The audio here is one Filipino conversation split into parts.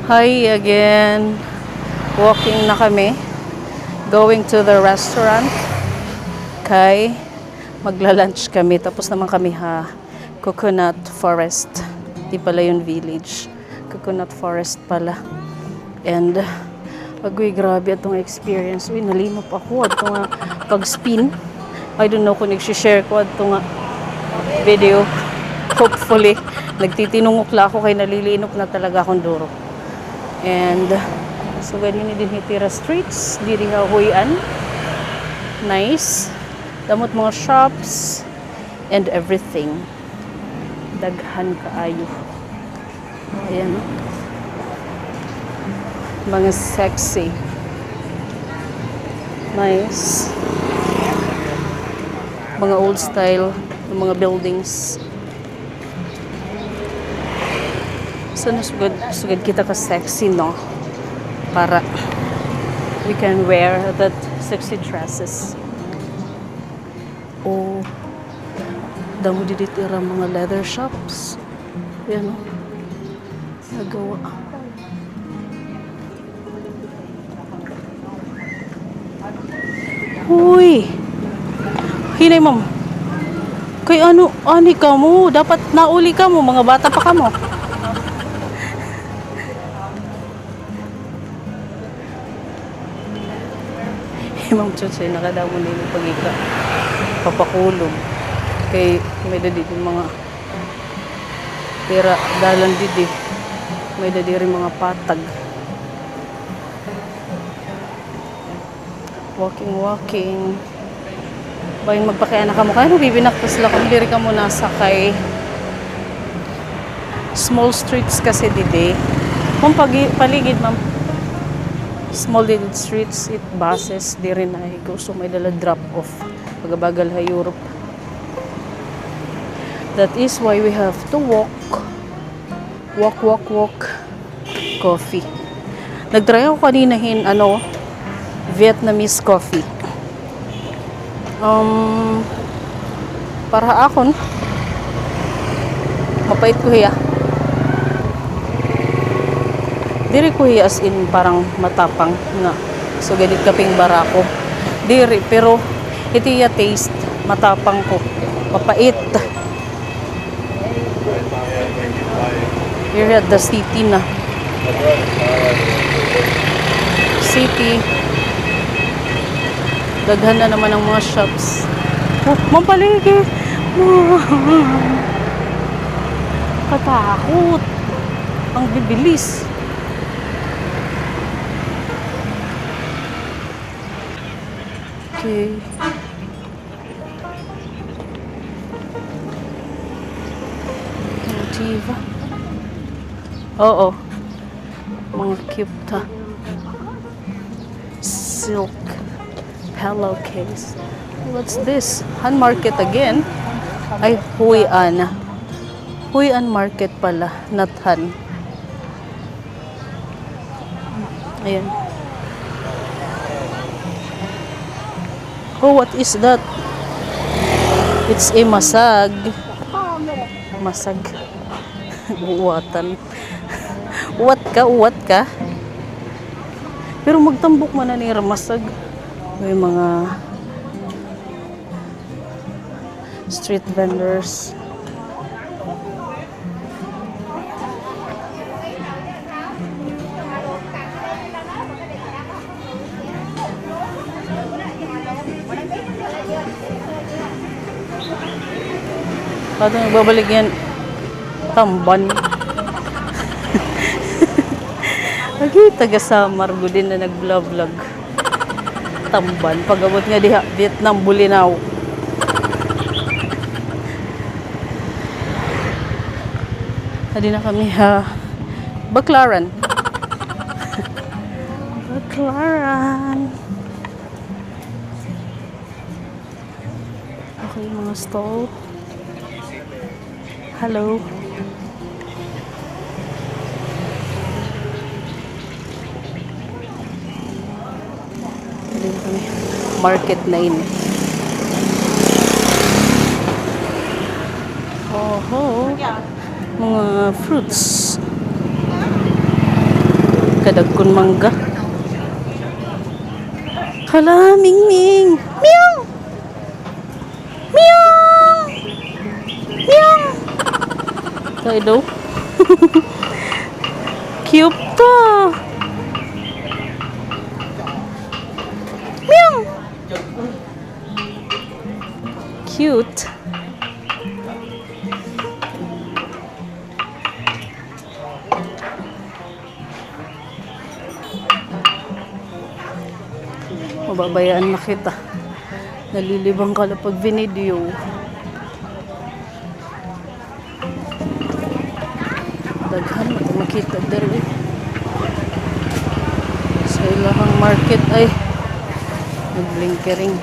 Hi again. Walking na kami. Going to the restaurant. Kay magla-lunch kami. Tapos naman kami Coconut Forest. Di pala yung village. Coconut Forest pala. And agoy, grabe itong experience. Uy, nalimap ako. Ito nga pag-spin. I don't know kung nag-share ko ito nga video. Hopefully. Nagtitinungok lang ako kay nalilinok na talaga akong duro. And so ganyan din hitira streets. Diri Huyan. Nice. Damot mga shops and everything. Daghan kaayo. Ayan. Mga sexy. Nice. Mga old style mga buildings. Sana sugad kita ka sexy, no? Para we can wear that sexy dresses. Oh, damo dito mga leather shops. Yan, no? Nagawa. Huy! Hinay, ma'am. Kay ani ka mo? Dapat nauli ka mo. Mga bata pa ka mo. Ma'am Chuchay, nakadamo nila pag-ika. Papakulong. Kay may dadi mga pera dalan didi. May dadi rin mga patag. Walking. Bayan magpakaya na ka mo. Kaya bibinaktas lang kung diri ka mo nasa kay small streets kasi didi. Kung paligid, ma'am. Small little streets, buses, di rin ay gusto may dala drop off. Pagabagal ha Europe. That is why we have to walk. Walk. Coffee. Nagtry ako kanina Vietnamese coffee. Para akon mapait ko hiya. Diri ko hiya as in parang matapang na. So ganit kaping barako. Diri pero itiya taste matapang ko. Mapait. Here at the city na. City. Daghan na naman ang mga shops. Oh, mampaligi. Katakot. Ang bibilis. Okay. Motiva. Oo. Mga cute silk pillowcase. What's this? Han Market again? Ay, Huyan. Huyan Market pala. Not Han. Ayan. Oh, what is that? It's a masag. Masag. Uwatan. Uwat ka? Pero magtambok man na ni masag. May mga street vendors. Paano nagbabalik yan? Tamban. Lagi taga Samar din na nag-vlog. Tamban. Pag-abot nga diha, Vietnam, Bulinaw. Hadi na kami Baclaran. Baclaran. Okay, mga stall. Hello. Market na ini. Oho. Mga fruits. Kadagkon mangga. Hala, Ming. Meow! Meow! Meow! Tayo daw. Cute to. Meow! Cute. Mababayaan na kita. Nalilibang ka na pag binidyo. Daghan mo ito makita dali. Sa ilahang market ay nagblinkering.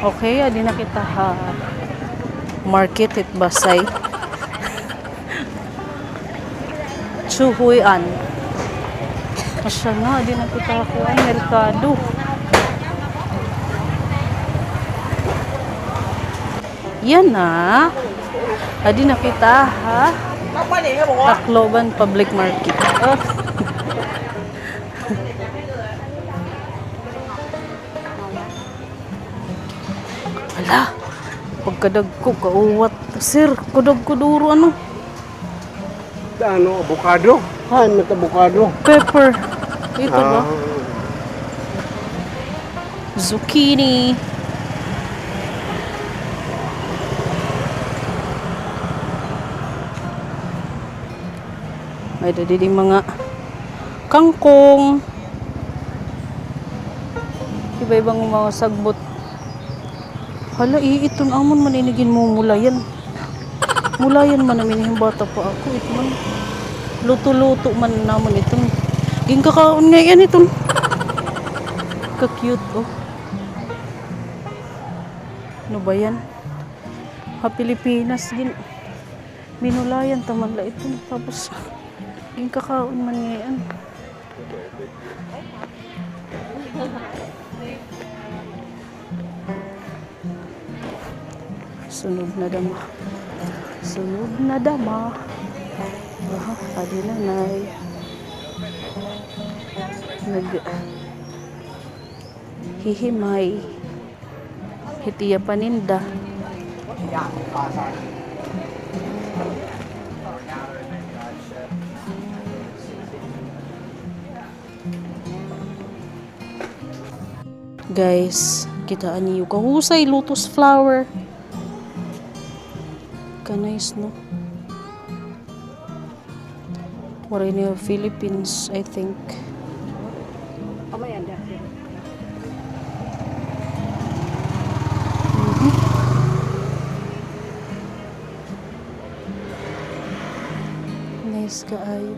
Okay, adi na kita ha. Market it Basay. Chuhuyan. Asya nga, adi na kita ako ay merkado. Yan na. Adi na kita ha. Tacloban Public Market. Oh. Ala, pagkadag ko kauwat. Sir, kadag ko duro ano? Ano, avocado? Han, may avocado. Pepper. Ito ba? Zucchini. May dadi mga kangkong. Iba-ibang mga sagbot. Hala, iiton amon maninigin mo mulayan. Mulayan man namin yung bata pa ako. Ito man. Luto-luto man naman itong. Ging kakaon nga yan itong. Ka-cute oh. Ano ba yan? Ha, Pilipinas din. Minulayan taman la ito. Tapos, ging kakaon man nga yan. Sunod na dama. Sunod na dama. Aha, adi na nay. Hihimay. Hitiya paninda. Guys, kitaan niyo kahusay lotus flower. Nice, no? Or in the Philippines, I think. Nice kaayo.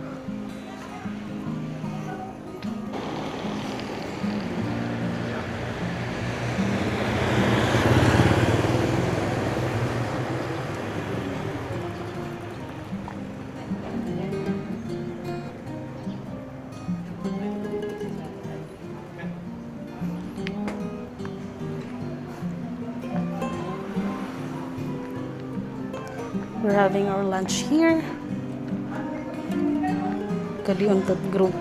We're having our lunch here. Kaliuntat group.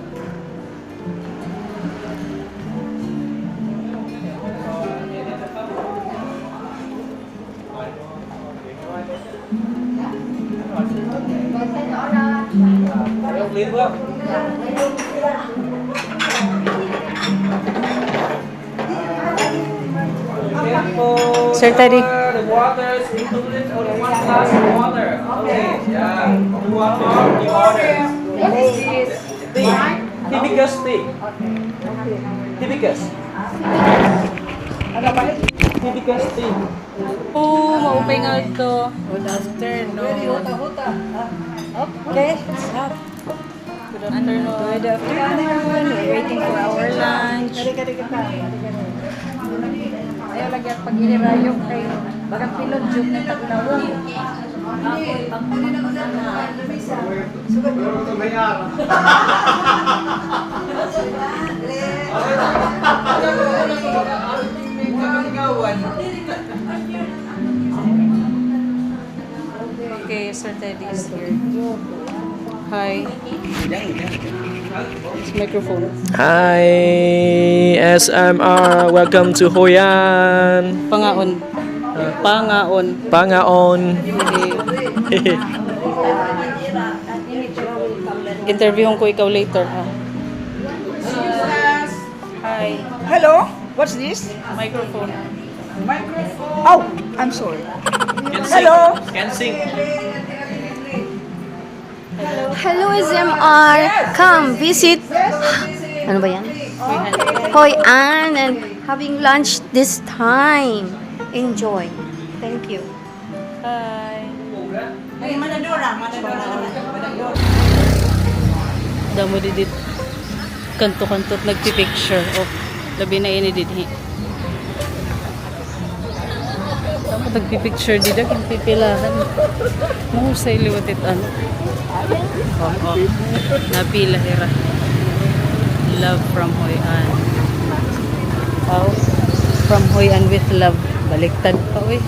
Sir Teddy. The water is included only one glass of water. Okay, yeah. You want more? You order. Steak. Hibiscus steak. Hibiscus. Hibiscus steak. Oh, maupay nga ito. Good afternoon. Okay. Good afternoon. Good afternoon. We're waiting for our lunch. Ayaw lagi at pag-inirayok kay bagang pilod jud ng taglawong. Okay, Sir Teddy is here. Hi. It's microphone. Hi, SMR. Welcome to Hoi An. Pangaon. Pangaon. Pangaon. Interviewin ko ikaw later, ha? Hi. Hello, what's this? Microphone. Oh, I'm sorry. Can Hello. Can sing. Hello SMR, come visit. Ano ba yan? Hoi An and having lunch this time. Enjoy. Thank you. Hi. Damo didit kanto-kantot nagpipicture of labi na ini didhi. Damo nagpipicture dida kung pipilahan. Mahusay liwatit ano. Oo. Napila hira. Love from Hoi An. Oh, from Hoi An with love. Baliktad pa uy.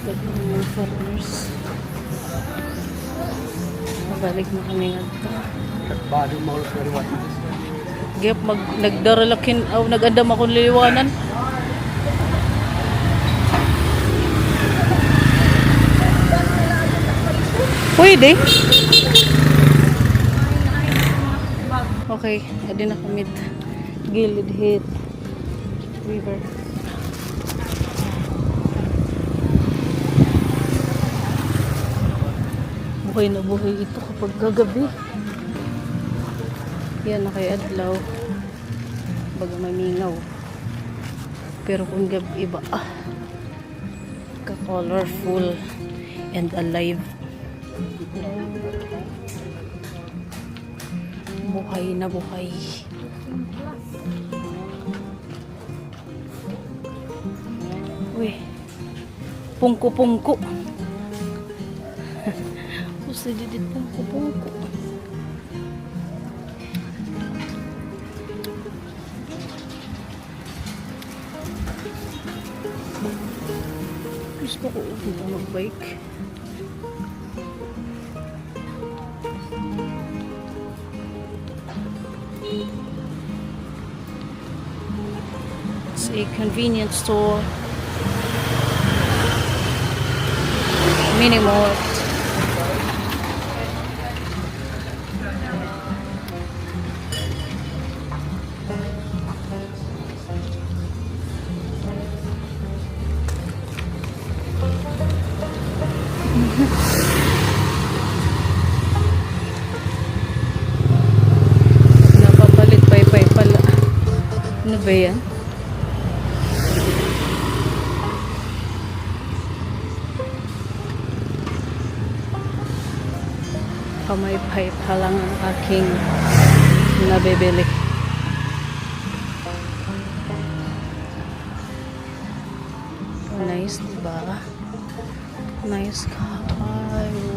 Mga farmers. Mabalik na kami nga ito. Gap nagdaralakin aw nagandam akong liliwanan. Pwede. Okay, adi na kami gilid hit river. Buhay na buhay ito kapag gagabi. Yan na kay adlaw. Baga mamingaw. Pero kung gabi iba, ka-colorful and alive. Buhay na buhay. Uy, pungko-pungko. Gusto didit pungko-pungko. Gusto ko mag-bike. It's a convenience store. Mini mart. Napapalit pay pala. Ano ba yan? Kamay-pay pa lang ang aking nabibili. Nice, diba? Nice kayo.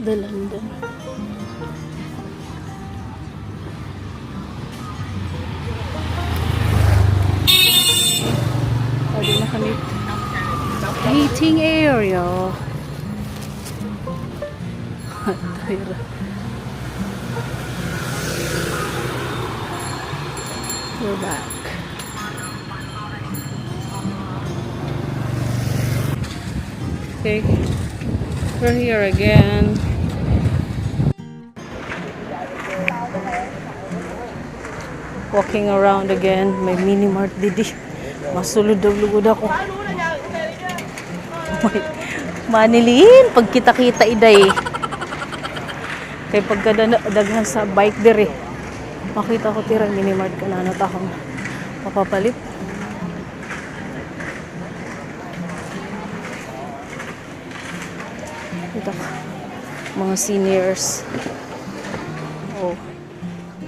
The London. Pwede na kami eating area. Tira. We're back. Okay. We're here again. Walking around again. May mini mart didi. Masulod-lugod ako. Manilin, pag kita-kita iday. Kay pagka daghan sa bike diri. Makita ko tira mini mart ka na akong mapapalit. Ito mga seniors. Oh,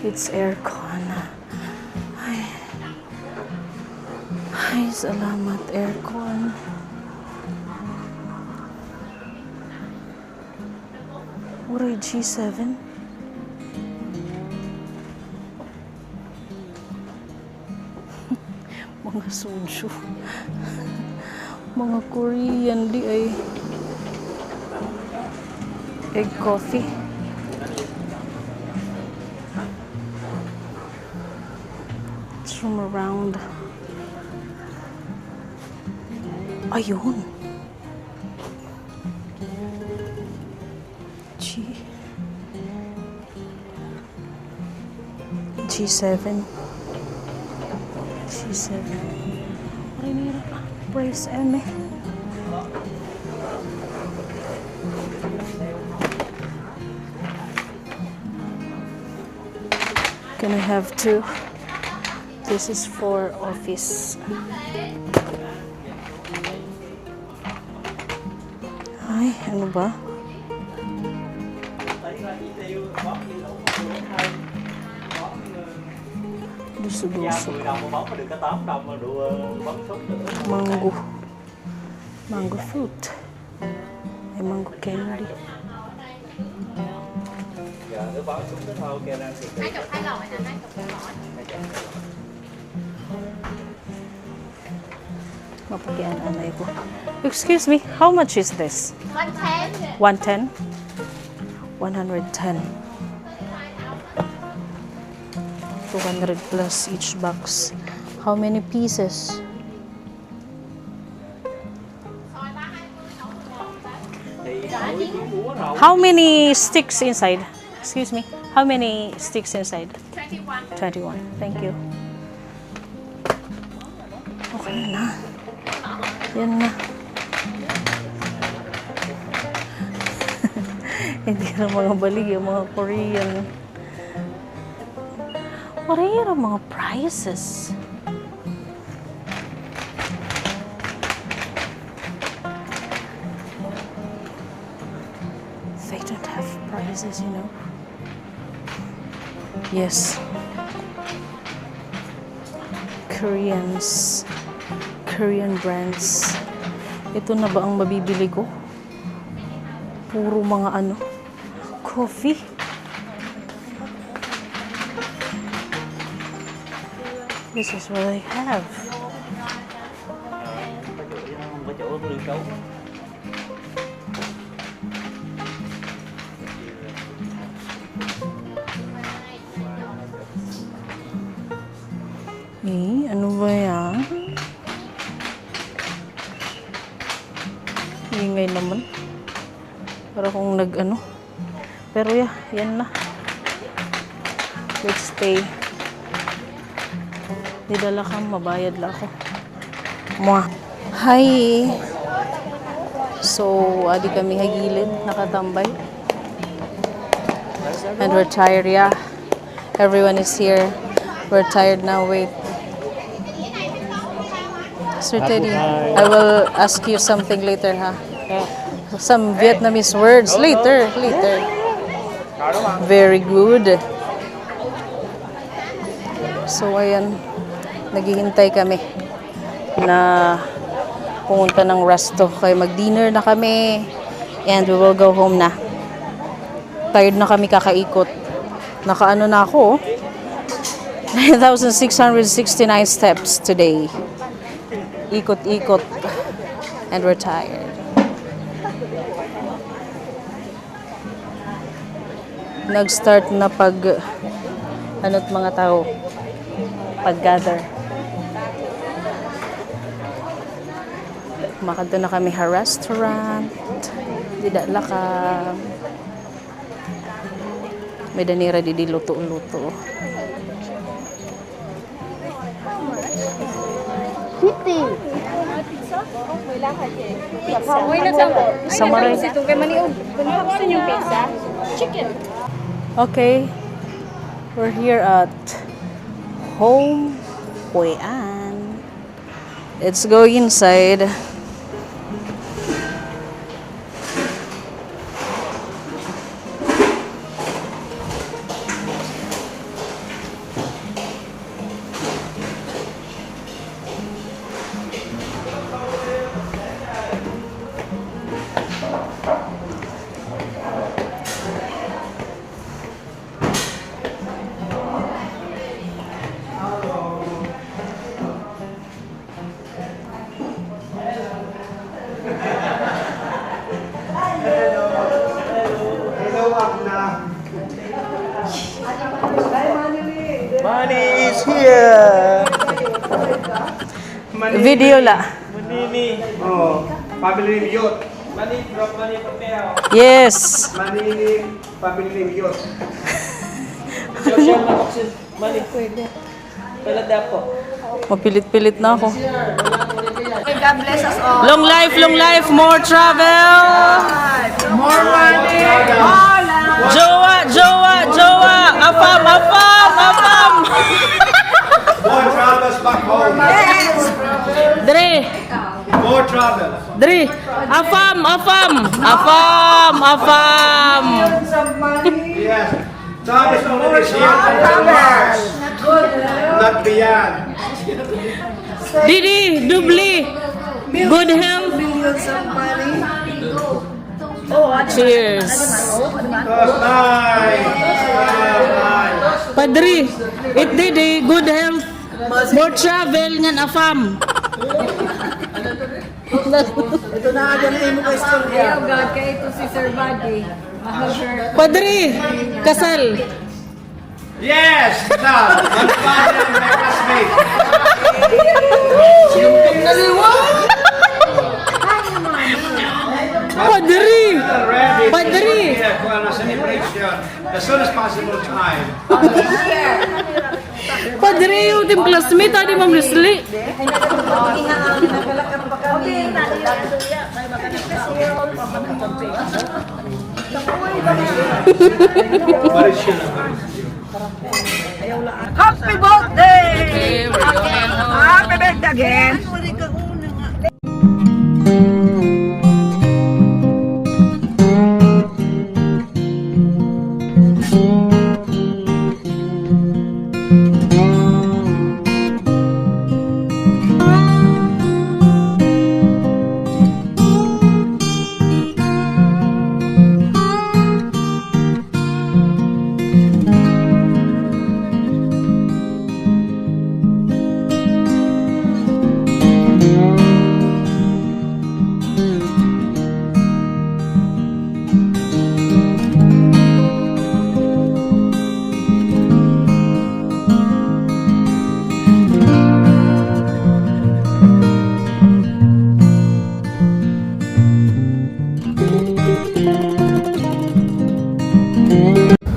it's aircon. Ay, salamat aircon. Uray G7. Mga soju. Mga Korean di ay egg coffee. It's from around. Ayun. G7. G7. Marinira pa. Price M eh. Can I have two? This is for office. Ay, ano ba? Duso-duso. Mango. Mango fruit. May mango candy. Mapakian-anay ko. Excuse me, how much is this? 110. 110? 110. 200 plus each box. How many pieces? How many sticks inside? Excuse me. How many sticks inside? 21. 21. Thank you. Okay na. Yan na. Hindi na mga balig yung mga Korean. What are your mga prices? They don't have prices, you know. Yes. Korean brands. Ito na ba ang mabibili ko? Puro mga ano, coffee. This is what I have. Ano ba yan? Ingay naman. Para kung nag-ano. Pero yan na. Let's stay. Didala ka, mabayad la ako. Hi! So, adi kami hagilid, nakatambay. And we're tired, yeah. Everyone is here. We're tired now, wait. Sir Teddy, I will ask you something later, ha? Some Vietnamese words. Later. Very good. So, ayan. Naghihintay kami na pumunta ng resto. Kaya mag-dinner na kami. And we will go home na. Tired na kami kakaikot. Nakaano na ako. 9,669 steps today. Ikot-ikot. And we're tired. Nag-start na ano't mga tao pag-gather. Makadto na kami sa restaurant. Didala ka. May danira di luto-luto. City. Sa Maray. Okay. We're here at Home Hoi An. Let's go inside. Money is here. Video la. Manini. Oh, family name Yot. Money from money papel. Yes. Money name, family name Yot. Social boxes. Money. Talada po. Mapilit-pilit na ako. God bless us all. Long life, more travel. More money. Jowa. Afam. More travels back home. Dre. More travels. Dre. Afam. Yes. Travels only is here from Mars. Not beyond. Didi, dubli. Good health. Cheers. That's nice. Nice. Padri, it didi, good health. More travel ngan afam. Ayaw God, kaya ito si Sir Buddy. Mahal Padri, kasal. Yes. Now, my father and my classmate. Padri. Ready. Padri. Here for a celebration. As soon as possible time. Padri yung team classmate, adi Ma'am Leslie. Happy birthday! Happy birthday again!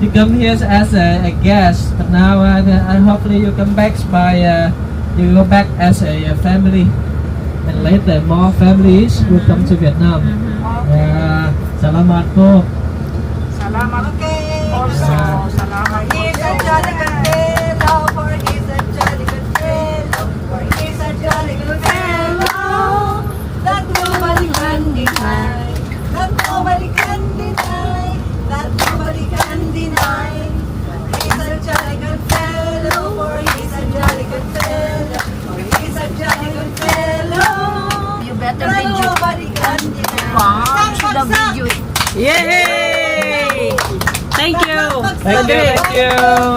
You come here as a guest, but now hopefully you come back you go back as a family, and later more families will come to Vietnam. Salamat po. Salamat kay also. Salamat He's a jolly good fellow, for he's a jolly good fellow, for he's a jolly good fellow. That nobody can deny, that nobody can deny, that nobody can deny. He's a jolly good fellow, for he's a jolly good fellow, for he's a jolly good fellow. You better That video. nobody can deny. Wow, should have video. Yay! Thank you. Thank you.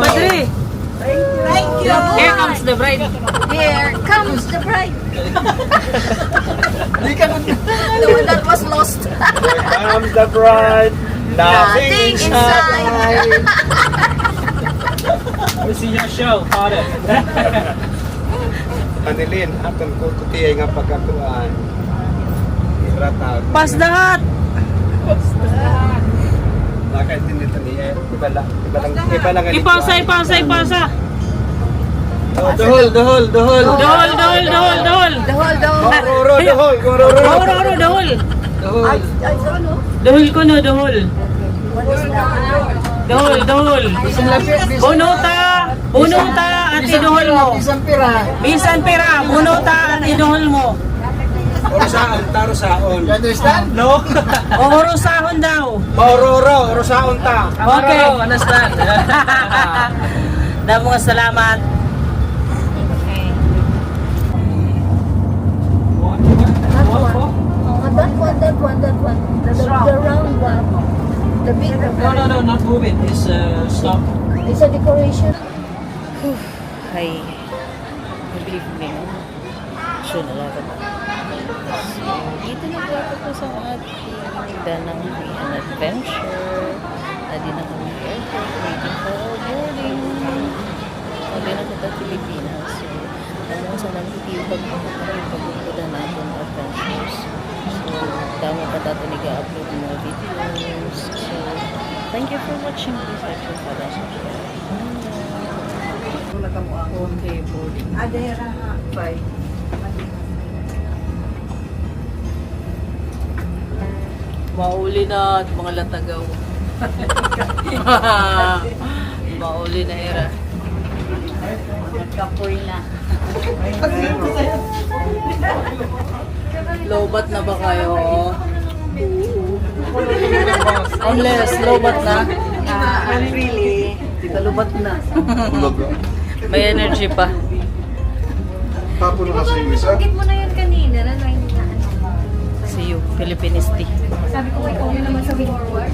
Padri. Thank you. Here comes the bride. Here comes the bride. The one that was lost. I'm the bride. Nothing inside. We see your show, Father. Anilin, aton ko kutiyay nga pagkakuan. Iratag. Pass the hat. Nakaintindi niya. Iba lang. Ipasa. Oh, Dohol. Dohol, dohol, dohol. Roro, dohol. Roro. Oro, dohol. Dohol. Dohol ko no, dohol. Dohol. Bunuta at idohol mo. Bisan pira, bunuta at idohol mo. Orosaon, tarosaon. You understand? No? Orosahon daw. Mauroro, orosaon ta. Okay. Understand? Damo nga salamat. That one. The round one. The big No, not moving. It's stop. It's a decoration. Hi. Good evening. So, nalaman na. So, dito nagtatapos ang ating Danang Korean adventure. Adi na kami airport, waiting for our boarding. Sabi na kita Pilipinas. So, alam mo sa nangitibag pa kami pagpunta natin ang adventures. So, dami pa dati nag-upload mga videos. So, thank you for watching. Please like, share, follow, subscribe. Okay, boarding. Adera, bye. Mauli na at mga latagaw. Mauli na era. Kapoy na. Lobat na ba kayo? Unless, lobat na? Really? Di ka lobat na. May energy pa. Tapon na kasi yung isa. Bakit mo na yun kanina? Na ano? See you, Philippines tea. Sabi ko, ikaw yun naman sa forward.